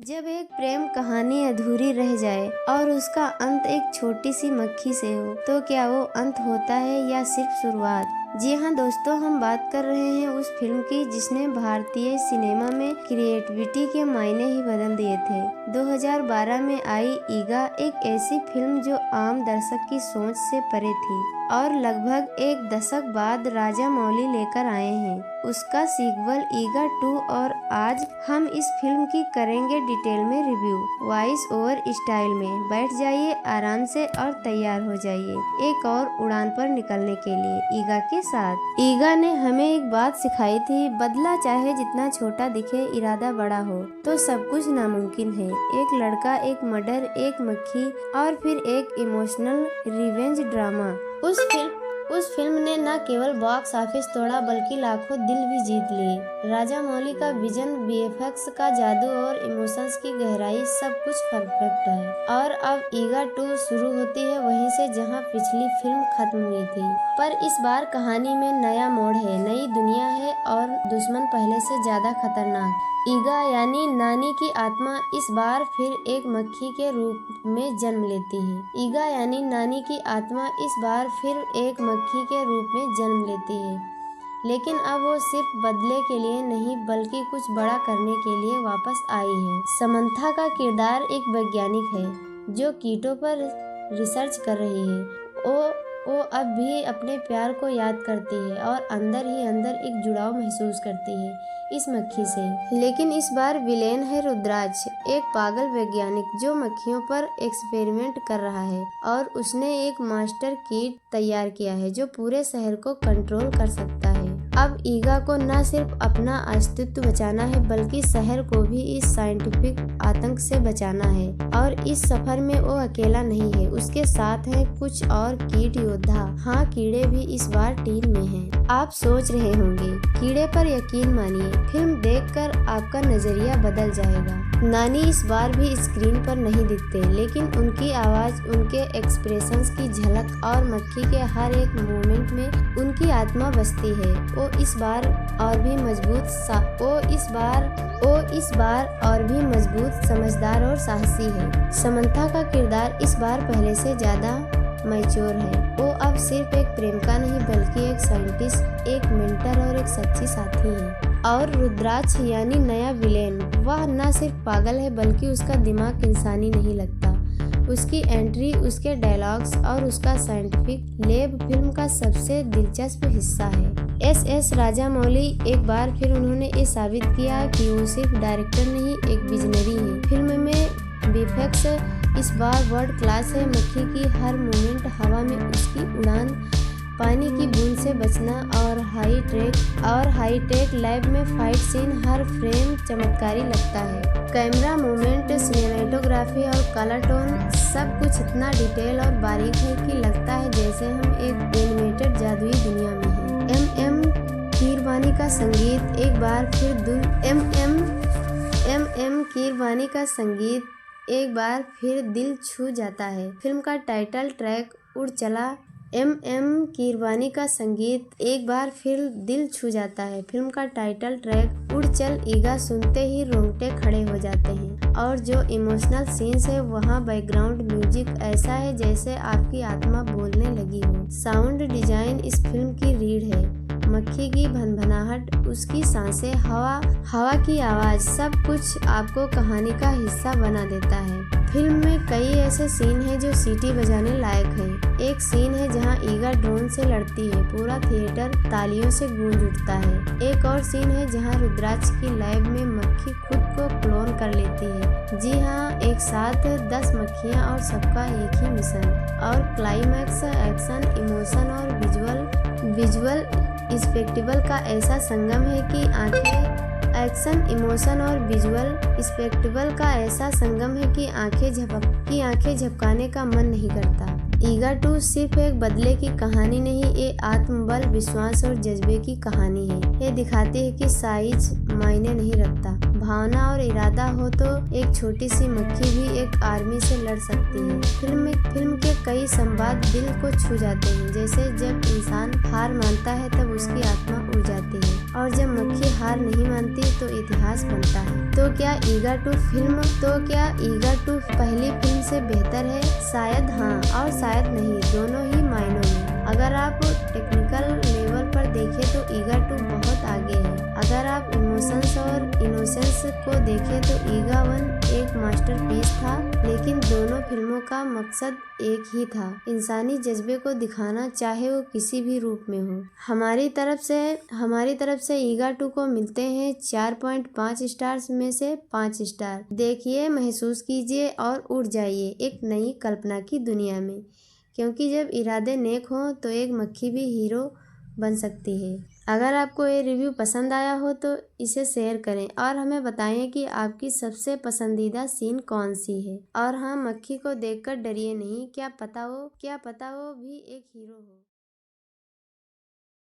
जब एक प्रेम कहानी अधूरी रह जाए और उसका अंत एक छोटी सी मक्खी से हो, तो क्या वो अंत होता है या सिर्फ शुरुआत? जी हाँ दोस्तों, हम बात कर रहे हैं उस फिल्म की जिसने भारतीय सिनेमा में क्रिएटिविटी के मायने ही बदल दिए थे। 2012 में आई ईगा एक ऐसी फिल्म जो आम दर्शक की सोच से परे थी और लगभग एक दशक बाद राजामौली लेकर आए हैं उसका सीक्वल ईगा 2। और आज हम इस फिल्म की करेंगे डिटेल में रिव्यू, वॉइस ओवर स्टाइल में। बैठ जाइए आराम से और तैयार हो जाइए एक और उड़ान पर निकलने के लिए ईगा के साथ। ईगा ने हमें एक बात सिखाई थी, बदला चाहे जितना छोटा दिखे, इरादा बड़ा हो तो सब कुछ नामुमकिन है। एक लड़का, एक मर्डर, एक मक्खी और फिर एक इमोशनल रिवेंज ड्रामा। उस फिल्म ने न केवल बॉक्स ऑफिस तोड़ा बल्कि लाखों दिल भी जीत लिए। राजामौली का विजन, वीएफएक्स का जादू और इमोशंस की गहराई, सब कुछ परफेक्ट है। और अब ईगा 2 शुरू होती है वहीं से जहां पिछली फिल्म खत्म हुई थी। पर इस बार कहानी में नया मोड़ है, नई दुनिया है और दुश्मन पहले से ज्यादा खतरनाक। ईगा यानी नानी की आत्मा इस बार फिर एक मक्खी के रूप में जन्म लेती है। ईगा यानी नानी की आत्मा इस बार फिर एक मक्खी के रूप में जन्म लेती है, लेकिन अब वो सिर्फ बदले के लिए नहीं बल्कि कुछ बड़ा करने के लिए वापस आई है। समंथा का किरदार एक वैज्ञानिक है जो कीटों पर रिसर्च कर रही है। वो अब भी अपने प्यार को याद करती है और अंदर ही अंदर एक जुड़ाव महसूस करती है इस मक्खी से। लेकिन इस बार विलेन है रुद्राक्ष, एक पागल वैज्ञानिक जो मक्खियों पर एक्सपेरिमेंट कर रहा है और उसने एक मास्टर कीट तैयार किया है जो पूरे शहर को कंट्रोल कर सकता है। अब ईगा को न सिर्फ अपना अस्तित्व बचाना है बल्कि शहर को भी इस साइंटिफिक आतंक से बचाना है। और इस सफर में वो अकेला नहीं है, उसके साथ हैं कुछ और कीट योद्धा। हाँ, कीड़े भी इस बार टीम में हैं। आप सोच रहे होंगे कीड़े पर यकीन मानिए, फिल्म देखकर आपका नजरिया बदल जाएगा। नानी इस बार भी स्क्रीन पर नहीं दिखते, लेकिन उनकी आवाज, उनके एक्सप्रेशंस की झलक और मक्खी के हर एक मोमेंट में उनकी आत्मा बसती है। वो इस बार और भी मजबूत, समझदार और साहसी है। समंथा का किरदार इस बार पहले से ज्यादा मैच्योर है। वो अब सिर्फ एक प्रेमिका नहीं बल्कि एक साइंटिस्ट, एक मेंटर और एक सच्ची साथी है। और रुद्राक्ष यानी नया विलेन, वह न सिर्फ पागल है बल्कि उसका दिमाग इंसानी नहीं लगता। उसकी एंट्री, उसके डायलॉग्स और उसका साइंटिफिक लैब फिल्म का सबसे दिलचस्प हिस्सा है। एस राजामौली एक बार फिर उन्होंने ये साबित किया कि वो सिर्फ डायरेक्टर नहीं, एक विजनरी है। फिल्म में वीएफएक्स इस बार वर्ल्ड क्लास है। मक्खी की हर मूवमेंट, हवा में उसकी उड़ान, पानी की बूंद से बचना और हाई टेक लैब में फाइट सीन, हर फ्रेम चमत्कारी लगता है। कैमरा मूवमेंट, सिनेमेटोग्राफी और कलर टोन, सब कुछ इतना डिटेल और बारीक है कि लगता है जैसे हम एक एनिमेटेड जादुई दुनिया में हैं। एम कीरवानी का संगीत एक बार फिर दिल छू जाता है। फिल्म का टाइटल ट्रैक उड़ चला। कीरवानी का संगीत एक बार फिर दिल छू जाता है। फिल्म का टाइटल ट्रैक उड़ चल ईगा सुनते ही रोंगटे खड़े हो जाते हैं। और जो इमोशनल सीन्स है वहाँ बैकग्राउंड म्यूजिक ऐसा है जैसे आपकी आत्मा बोलने लगी हो। साउंड डिजाइन इस फिल्म की रीढ़ है। मक्खी की भनभनाहट, उसकी सांसें, हवा की आवाज, सब कुछ आपको कहानी का हिस्सा बना देता है। फिल्म में कई ऐसे सीन हैं जो सीटी बजाने लायक हैं। एक सीन है जहां ईगा ड्रोन से लड़ती है, पूरा थिएटर तालियों से गूंज उठता है। एक और सीन है जहां रुद्राक्ष की लैब में मक्खी खुद को क्लोन कर लेती है। जी हाँ, एक साथ 10 मक्खियां और सबका एक ही मिशन। और क्लाइमैक्स एक्शन, इमोशन और विजुअल स्पेक्टिकल का ऐसा संगम है कि आंखें झपकाने का मन नहीं करता। ईगा 2 सिर्फ एक बदले की कहानी नहीं, ये आत्मबल, विश्वास और जज्बे की कहानी है। ये दिखाती है कि साइज मायने नहीं रखता, भावना और इरादा हो तो एक छोटी सी मक्खी भी एक आर्मी से लड़ सकती है। फिल्म के कई संवाद दिल को छू जाते हैं, जैसे जब इंसान हार मानता है तब उसकी आत्मा उड़ जाती है और जब मक्खी हार नहीं मानती तो इतिहास बनता है। तो क्या ईगा 2 पहली फिल्म से बेहतर है? शायद हाँ और शायद नहीं, दोनों ही मायनों में। अगर आप टेक्निकल लेवल पर देखें तो ईगा 2 बहुत आगे है। अगर आप इमोशंस और इनोसेंस को देखें तो ईगा 1 एक मास्टरपीस था, लेकिन दोनों फिल्मों का मकसद एक ही था, इंसानी जज्बे को दिखाना, चाहे वो किसी भी रूप में हो। हमारी तरफ से ईगा 2 को मिलते हैं 4.5 स्टार्स में से 5 स्टार। देखिए, महसूस कीजिए और उड़ जाइए एक नई कल्पना की दुनिया में, क्योंकि जब इरादे नेक हों तो एक मक्खी भी हीरो बन सकती है। अगर आपको ये रिव्यू पसंद आया हो तो इसे शेयर करें और हमें बताएं कि आपकी सबसे पसंदीदा सीन कौन सी है। और हाँ, मक्खी को देखकर डरिए नहीं, क्या पता वो भी एक हीरो हो।